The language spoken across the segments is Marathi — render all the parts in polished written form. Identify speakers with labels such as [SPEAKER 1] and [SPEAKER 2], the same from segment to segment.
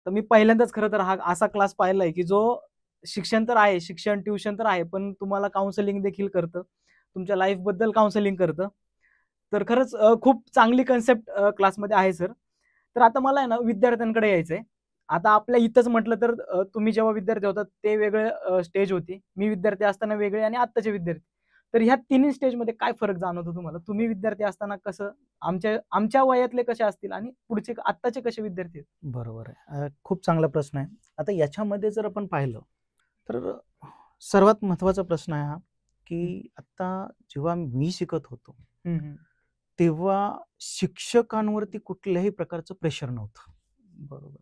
[SPEAKER 1] तर मी पहिल्यांदाच खरं तर हा असा क्लास पाहिलाय की जो शिक्षण तर आहे, शिक्षण ट्युशन तर आहे, पण तुम्हाला काउन्सिलिंग देखील करतं, तुमच्या लाईफ बद्दल काउन्सिलिंग करतं. तर खरंच खूप चांगली कन्सेप्ट क्लासमध्ये आहे सर. तर आता मला आहे ना विद्यार्थ्यांकडे यायचंय. आता आपल्या इथंच म्हटलं तर तुम्ही जेव्हा विद्यार्थी होतात ते वेगळे स्टेज होती. मी विद्यार्थी असताना वेगळे आणि आत्ताचे विद्यार्थी. तर ह्या तिन्ही स्टेजमध्ये काय फरक जाणवतो तुम्हाला? तुम्ही विद्यार्थी असताना कसं, आमच्या आमच्या वयातले कसे असतील आणि पुढचे आत्ताचे कसे विद्यार्थी आहेत?
[SPEAKER 2] बरोबर आहे. खूप चांगला प्रश्न आहे. आता याच्यामध्ये जर आपण पाहिलं तर सर्वात महत्त्वाचा प्रश्न आहे हा, की आता जेव्हा मी शिकत होतो तेव्हा शिक्षकांवरती कुठल्याही प्रकारचं प्रेशर नव्हतं.
[SPEAKER 1] बरोबर.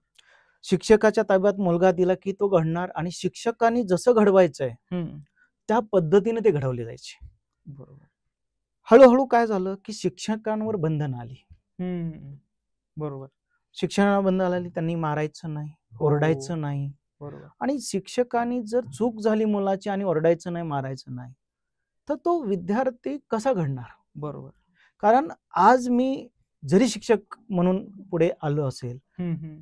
[SPEAKER 2] शिक्षकाच्या ताब्यात मुलगा दिला की तो घडणार आणि शिक्षकांनी जसं घडवायचंय त्या पद्धतीने ते घडवले जायचे.
[SPEAKER 1] बरोबर.
[SPEAKER 2] हळूहळू काय झालं की शिक्षकांवर बंधन आली.
[SPEAKER 1] बरोबर.
[SPEAKER 2] शिक्षणाला बंधन आली, त्यांनी मारायचं नाही, ओरडायचं नाही.
[SPEAKER 1] बरोबर.
[SPEAKER 2] आणि शिक्षकांनी जर चूक झाली मुलाची आणि ओरडायचं नाही, मारायचं नाही, तर तो विद्यार्थी कसा घडणार?
[SPEAKER 1] बरोबर.
[SPEAKER 2] कारण आज मी जरी शिक्षक म्हणून पुढे आलो असेल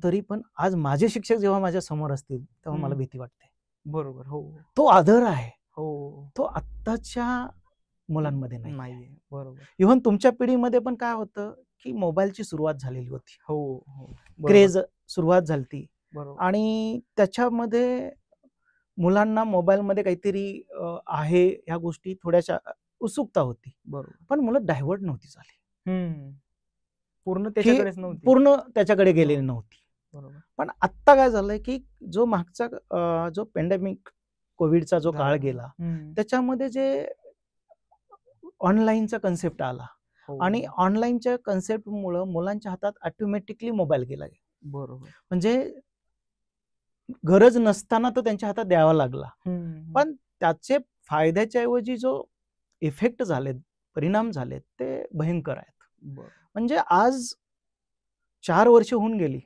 [SPEAKER 2] तरी पण आज माझे शिक्षक जेव्हा माझ्या समोर असतील तेव्हा मला भीती वाटते.
[SPEAKER 1] बरोबर. हो.
[SPEAKER 2] तो आदर आहे,
[SPEAKER 1] हो.
[SPEAKER 2] तो आत्ताच्या मुलांमध्ये नाही.
[SPEAKER 1] नाहीये. बरोबर.
[SPEAKER 2] इव्हन तुमच्या पिढीमध्ये पण काय होतं की मोबाईलची सुरुवात झालेली होती,
[SPEAKER 1] हो. हो.
[SPEAKER 2] क्रेज सुरुवात झाली
[SPEAKER 1] बरोबर.
[SPEAKER 2] आणि त्याच्यामध्ये मुलांना मोबाईलमध्ये काहीतरी आहे ह्या गोष्टी थोड्याशा उत्सुकता होती.
[SPEAKER 1] बरोबर.
[SPEAKER 2] पण मुलं डायव्हर्ट नव्हती झाली,
[SPEAKER 1] पूर्ण
[SPEAKER 2] की
[SPEAKER 1] त्याच्याकडेच नव्हती.
[SPEAKER 2] पूर्ण त्याच्याकडे गेलेली नव्हती.
[SPEAKER 1] बरोबर.
[SPEAKER 2] पण आत्ता काय झालंय की जो मागचा जो पॅन्डेमिक कोविडचा जो काळ गेला त्याच्यामध्ये जे ऑनलाईनचा कन्सेप्ट आला आणि ऑनलाईनच्या कन्सेप्टमुळं मुलांच्या हातात ऑटोमॅटिकली मोबाईल गेला.
[SPEAKER 1] बरोबर.
[SPEAKER 2] म्हणजे गरज नसताना तो त्यांच्या हातात द्यावा लागला. पण त्याचे फायद्याच्या ऐवजी जो इफेक्ट झालेत, परिणाम झालेत ते भयंकर आहेत. म्हणजे आज 4 वर्ष होऊन गेली,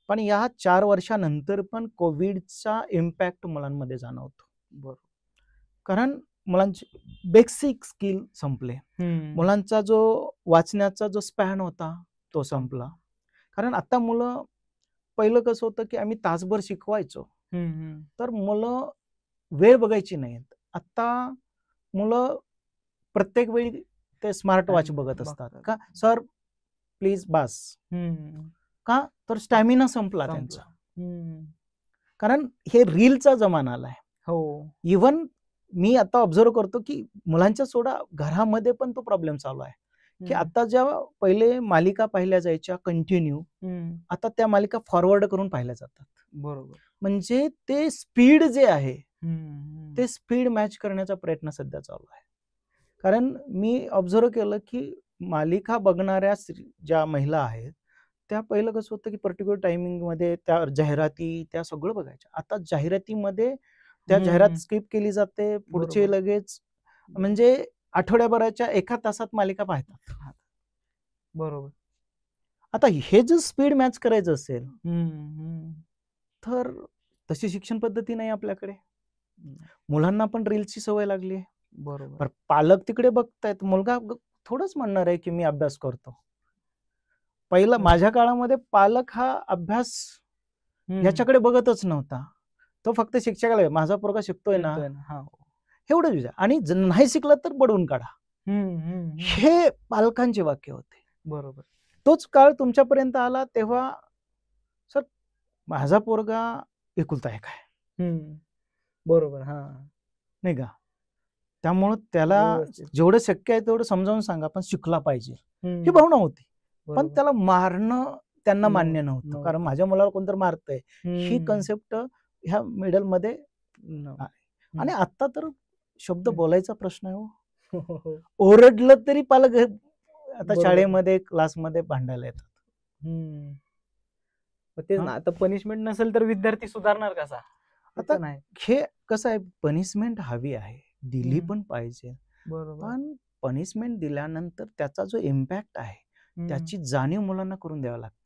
[SPEAKER 2] पण या 4 वर्षानंतर पण कोविडचा इम्पॅक्ट मुलांमध्ये जाणवतो.
[SPEAKER 1] बरोबर.
[SPEAKER 2] कारण मुलांचे बेसिक स्किल संपले. मुलांचा जो वाचण्याचा जो स्पॅन होता तो संपला. कारण आता मुलं, पहिलं कसं होतं की आम्ही तासभर शिकवायचो तर मुलं वेळ बघायची नाहीत. आता मुलं प्रत्येक वेळी ते स्मार्ट वॉच बघत असतात. का सर प्लीज बास, का तर स्टॅमिना संपला त्यांचा. कारण हे रीलचा जमाना आलाय. इव्हन मी आता ऑब्झर्व करतो की मुलांच्या सोडा घरामध्ये पण तो प्रॉब्लेम चालू आहे की आता ज्या पहिले मालिका पाहिल्या जायच्या कंटिन्यू, आता त्या मालिका फॉरवर्ड करून पाहिल्या जातात.
[SPEAKER 1] बरोबर.
[SPEAKER 2] म्हणजे ते स्पीड जे आहे ते स्पीड मॅच करण्याचा प्रयत्न सध्या चालू आहे. कारण मी ऑब्झर्व केलं की मालिका बघणाऱ्या ज्या महिला आहेत त्या पहिलं कसं होतं की पर्टिक्युलर टायमिंग मध्ये त्या जाहिराती त्या सगळं बघायच्या. आता जाहिरातीमध्ये त्या जाहिरात स्किप केली जाते, पुढचे लगेच म्हणजे आठवड्याभराच्या 1 तासात मालिका पाहतात.
[SPEAKER 1] बरोबर.
[SPEAKER 2] आता हे जर स्पीड मॅच करायचं असेल तर तशी शिक्षण पद्धती नाही आपल्याकडे. मुलांना पण रील्सची सवय लागली आहे.
[SPEAKER 1] बरोबर.
[SPEAKER 2] पालक तिकडे बघतायत, मुलगा थोडंच म्हणणार आहे की मी अभ्यास करतो. पहिला माझ्या काळामध्ये पालक हा अभ्यास याच्याकडे बघतच नव्हता. तो फक्त शिक्षकाला माझा पोरगा शिकतोय ना एवढंच विचार, आणि नाही शिकला तर बडवून काढा. हे पालकांचे वाक्य होते.
[SPEAKER 1] बरोबर.
[SPEAKER 2] तोच काळ तुमच्यापर्यंत आला तेव्हा सर माझा पोरगा एकुलता एक आहे.
[SPEAKER 1] बरोबर.
[SPEAKER 2] नाही का? त्यामुळं त्याला जेवढं शक्य आहे तेवढं समजावून सांगा, पण शिकला पाहिजे ही भावना होती. पण त्याला मारणं त्यांना मान्य नव्हतं, कारण माझ्या मुलाला कोणतरी मारतंय ही कन्सेप्ट ह्या मिडल मध्ये आहे. आणि आता तर शब्द बोलायचा प्रश्न आहे हो. ओरडलं तरी पालक आता शाळेमध्ये क्लासमध्ये भांडायला येतात.
[SPEAKER 1] तेच ना, आता पनिशमेंट नसेल तर विद्यार्थी सुधारणार कसा?
[SPEAKER 2] आता हे कसं आहे, पनिशमेंट हवी आहे, दिली पण पाहिजे. पण पनिशमेंट दिल्यानंतर त्याचा जो इम्पॅक्ट आहे त्याची जाणीव मुलांना करून द्यावी लागते.